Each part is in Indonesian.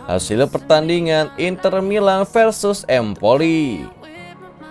Hasil pertandingan Inter Milan versus Empoli.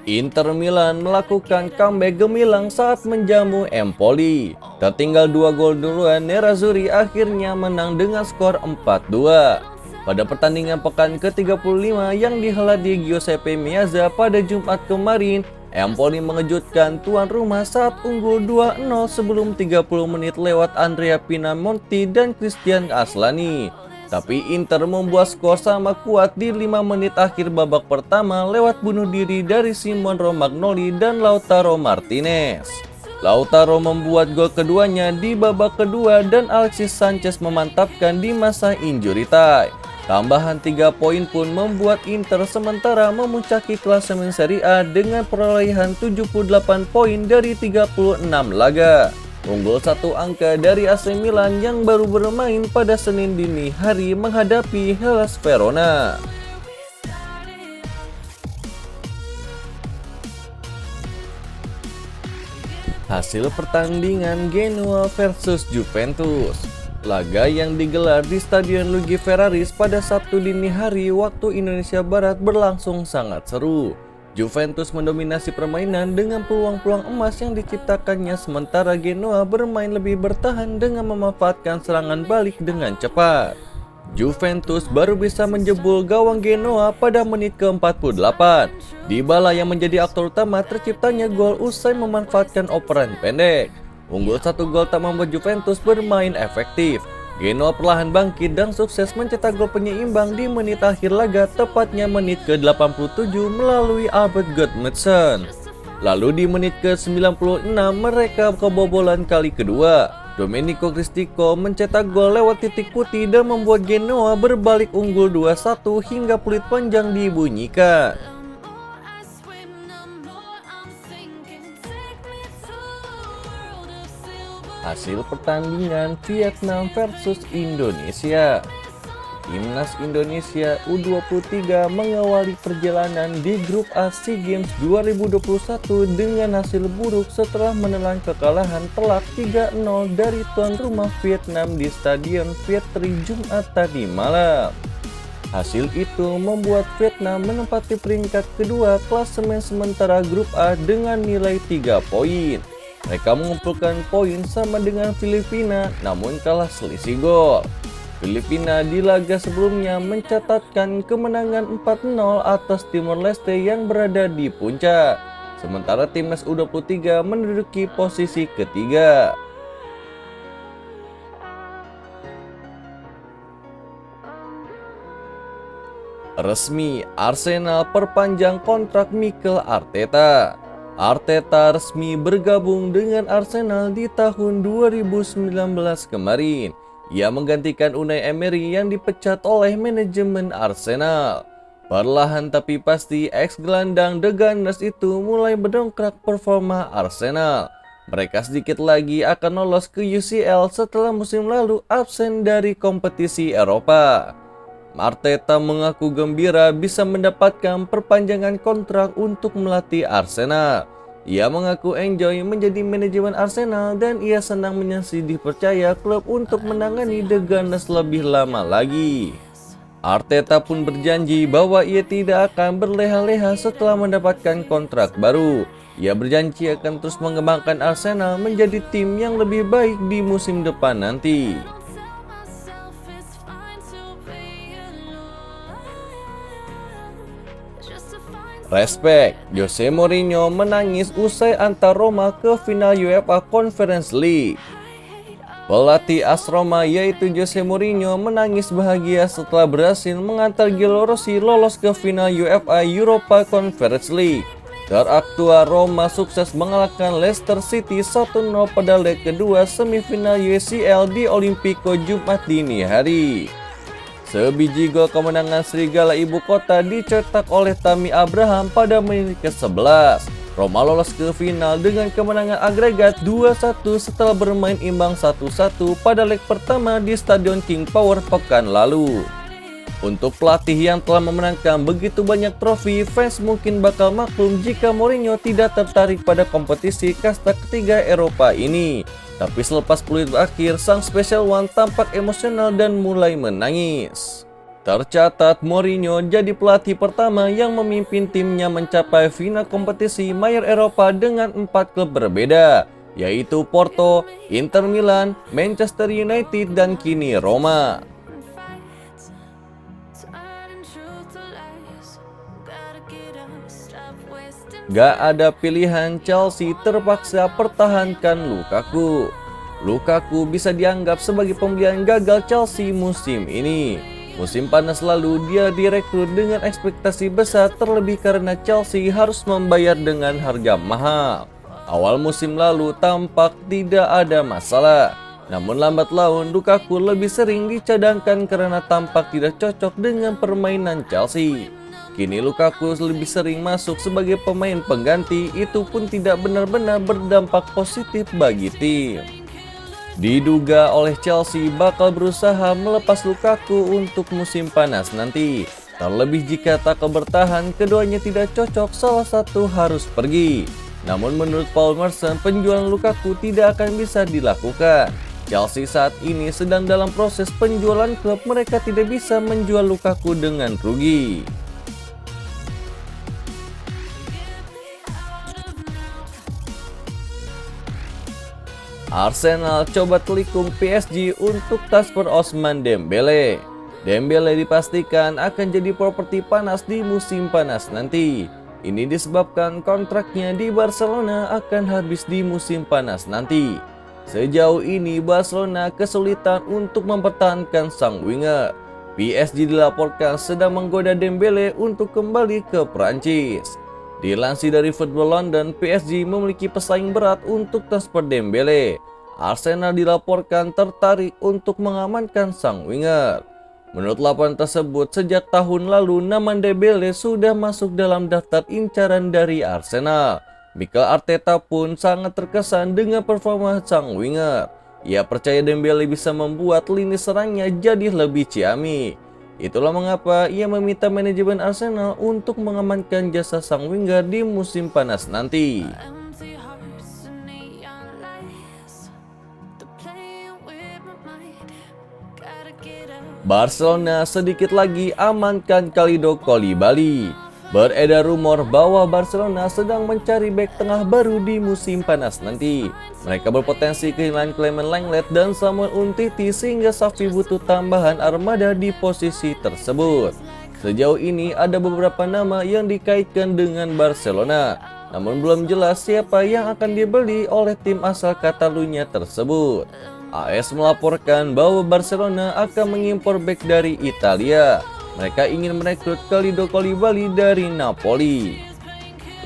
Inter Milan melakukan comeback gemilang saat menjamu Empoli. Tertinggal 2 gol duluan, Nerazzurri akhirnya menang dengan skor 4-2. Pada pertandingan pekan ke-35 yang dihelat di Giuseppe Meazza pada Jumat kemarin, Empoli mengejutkan tuan rumah saat unggul 2-0 sebelum 30 menit lewat Andrea Pinamonti dan Christian Aslani. Tapi Inter membuat skor sama kuat di 5 menit akhir babak pertama lewat bunuh diri dari Simon Romagnoli dan Lautaro Martinez. Lautaro membuat gol keduanya di babak kedua dan Alexis Sanchez memantapkan di masa injury time. Tambahan 3 poin pun membuat Inter sementara memuncaki klasemen Serie A dengan perolehan 78 poin dari 36 laga. Unggul 1 angka dari AC Milan yang baru bermain pada Senin dini hari menghadapi Hellas Verona. Hasil pertandingan Genoa versus Juventus. Laga yang digelar di Stadion Luigi Ferraris pada Sabtu dini hari waktu Indonesia Barat berlangsung sangat seru. Juventus mendominasi permainan dengan peluang-peluang emas yang diciptakannya, sementara Genoa bermain lebih bertahan dengan memanfaatkan serangan balik dengan cepat. Juventus baru bisa menjebol gawang Genoa pada menit ke-48. Dybala yang menjadi aktor utama terciptanya gol usai memanfaatkan operan pendek. Unggul 1 gol tak membuat Juventus bermain efektif. Genoa perlahan bangkit dan sukses mencetak gol penyeimbang di menit akhir laga, tepatnya menit ke-87 melalui Albert Gudmundsson. Lalu di menit ke-96 mereka kebobolan kali kedua. Domenico Cristico mencetak gol lewat titik putih dan membuat Genoa berbalik unggul 2-1 hingga peluit panjang dibunyikan. Hasil pertandingan Vietnam versus Indonesia. Timnas Indonesia U23 mengawali perjalanan di grup A SEA Games 2021 dengan hasil buruk setelah menelan kekalahan telak 3-0 dari tuan rumah Vietnam di Stadion Viet Tri Jumat tadi malam. Hasil itu membuat Vietnam menempati peringkat kedua klasemen sementara grup A dengan nilai 3 poin. Mereka mengumpulkan poin sama dengan Filipina, namun kalah selisih gol. Filipina di laga sebelumnya mencatatkan kemenangan 4-0 atas Timor Leste yang berada di puncak. Sementara timnas U23 menduduki posisi ketiga. Resmi, Arsenal perpanjang kontrak Mikel Arteta. Arteta resmi bergabung dengan Arsenal di tahun 2019 kemarin. Ia menggantikan Unai Emery yang dipecat oleh manajemen Arsenal. Perlahan tapi pasti ex-gelandang The Gunners itu mulai mendongkrak performa Arsenal. Mereka sedikit lagi akan lolos ke UCL setelah musim lalu absen dari kompetisi Eropa. Arteta mengaku gembira bisa mendapatkan perpanjangan kontrak untuk melatih Arsenal. Ia mengaku enjoy menjadi manajemen Arsenal dan ia senang menyaksikan dipercaya klub untuk menangani The Gunners lebih lama lagi. Arteta pun berjanji bahwa ia tidak akan berleha-leha setelah mendapatkan kontrak baru. Ia berjanji akan terus mengembangkan Arsenal menjadi tim yang lebih baik di musim depan nanti. Respect, Jose Mourinho menangis usai antar Roma ke final UEFA Conference League. Pelatih AS Roma yaitu Jose Mourinho menangis bahagia setelah berhasil mengantar Gelo Rossi lolos ke final UEFA Europa Conference League. Teraktua Roma sukses mengalahkan Leicester City 1-0 pada leg kedua semifinal UCL di Olimpico Jumat dini hari. Sebiji gol kemenangan Serigala Ibu Kota dicetak oleh Tammy Abraham pada menit ke-11. Roma lolos ke final dengan kemenangan agregat 2-1 setelah bermain imbang 1-1 pada leg pertama di Stadion King Power pekan lalu. Untuk pelatih yang telah memenangkan begitu banyak trofi, fans mungkin bakal maklum jika Mourinho tidak tertarik pada kompetisi kasta ketiga Eropa ini. Tapi selepas peluit berakhir, sang Special One tampak emosional dan mulai menangis. Tercatat Mourinho jadi pelatih pertama yang memimpin timnya mencapai final kompetisi mayor Eropa dengan 4 klub berbeda, yaitu Porto, Inter Milan, Manchester United, dan kini Roma. Gak ada pilihan, Chelsea terpaksa pertahankan Lukaku. Lukaku bisa dianggap sebagai pembelian gagal Chelsea musim ini. Musim panas lalu dia direkrut dengan ekspektasi besar, terlebih karena Chelsea harus membayar dengan harga mahal. Awal musim lalu tampak tidak ada masalah, namun lambat laun Lukaku lebih sering dicadangkan karena tampak tidak cocok dengan permainan Chelsea. Kini Lukaku lebih sering masuk sebagai pemain pengganti, itu pun tidak benar-benar berdampak positif bagi tim. Diduga oleh Chelsea bakal berusaha melepas Lukaku untuk musim panas nanti. Terlebih jika tak bertahan, keduanya tidak cocok, salah satu harus pergi. Namun menurut Paul Merson, penjualan Lukaku tidak akan bisa dilakukan. Chelsea saat ini sedang dalam proses penjualan klub, mereka tidak bisa menjual Lukaku dengan rugi. Arsenal coba telikung PSG untuk transfer Ousmane Dembele. Dembele dipastikan akan jadi properti panas di musim panas nanti. Ini disebabkan kontraknya di Barcelona akan habis di musim panas nanti. Sejauh ini Barcelona kesulitan untuk mempertahankan sang winger. PSG dilaporkan sedang menggoda Dembele untuk kembali ke Prancis. Dilansir dari Football London, PSG memiliki pesaing berat untuk transfer Dembele. Arsenal dilaporkan tertarik untuk mengamankan sang winger. Menurut laporan tersebut, sejak tahun lalu nama Dembele sudah masuk dalam daftar incaran dari Arsenal. Mikel Arteta pun sangat terkesan dengan performa sang winger. Ia percaya Dembele bisa membuat lini serangnya jadi lebih ciamik. Itulah mengapa ia meminta manajemen Arsenal untuk mengamankan jasa sang winger di musim panas nanti. Barcelona sedikit lagi amankan Kalidou Koulibaly. Beredar rumor bahwa Barcelona sedang mencari bek tengah baru di musim panas nanti. Mereka berpotensi kehilangan Clement Lenglet dan Samuel Umtiti sehingga Xavi butuh tambahan armada di posisi tersebut. Sejauh ini ada beberapa nama yang dikaitkan dengan Barcelona, namun belum jelas siapa yang akan dibeli oleh tim asal Catalunya tersebut. AS melaporkan bahwa Barcelona akan mengimpor bek dari Italia. Mereka ingin merekrut Kalidou Koulibaly dari Napoli.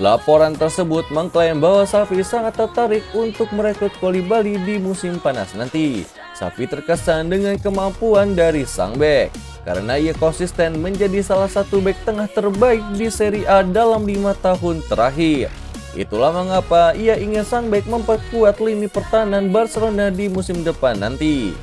Laporan tersebut mengklaim bahwa Xavi sangat tertarik untuk merekrut Koulibaly di musim panas nanti. Xavi terkesan dengan kemampuan dari sang bek, karena ia konsisten menjadi salah satu bek tengah terbaik di Serie A dalam 5 tahun terakhir. Itulah mengapa ia ingin sang bek memperkuat lini pertahanan Barcelona di musim depan nanti.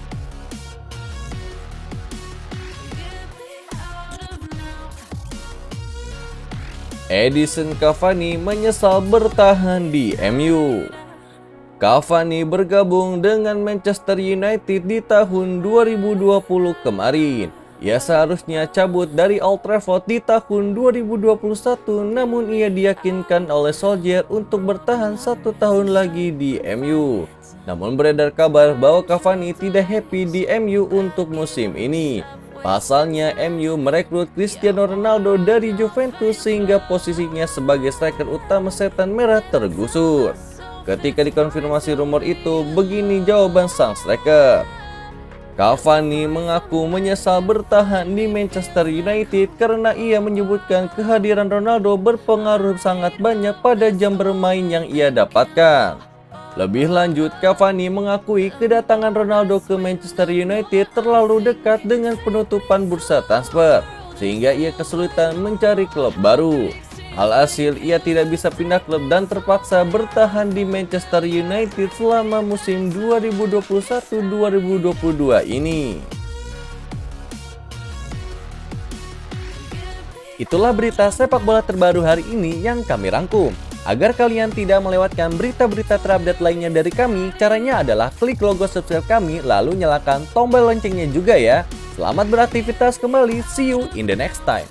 Edinson Cavani menyesal bertahan di MU. Cavani bergabung dengan Manchester United di tahun 2020 kemarin. Ia seharusnya cabut dari Old Trafford di tahun 2021, namun ia diyakinkan oleh Solskjaer untuk bertahan 1 tahun lagi di MU. Namun beredar kabar bahwa Cavani tidak happy di MU untuk musim ini. Pasalnya MU merekrut Cristiano Ronaldo dari Juventus sehingga posisinya sebagai striker utama Setan Merah tergusur. Ketika dikonfirmasi rumor itu, begini jawaban sang striker. Cavani mengaku menyesal bertahan di Manchester United karena ia menyebutkan kehadiran Ronaldo berpengaruh sangat banyak pada jam bermain yang ia dapatkan. Lebih lanjut, Cavani mengakui kedatangan Ronaldo ke Manchester United terlalu dekat dengan penutupan bursa transfer, sehingga ia kesulitan mencari klub baru. Alhasil, ia tidak bisa pindah klub dan terpaksa bertahan di Manchester United selama musim 2021-2022 ini. Itulah berita sepak bola terbaru hari ini yang kami rangkum. Agar kalian tidak melewatkan berita-berita terupdate lainnya dari kami, caranya adalah klik logo subscribe kami lalu nyalakan tombol loncengnya juga ya. Selamat beraktivitas kembali, see you in the next time.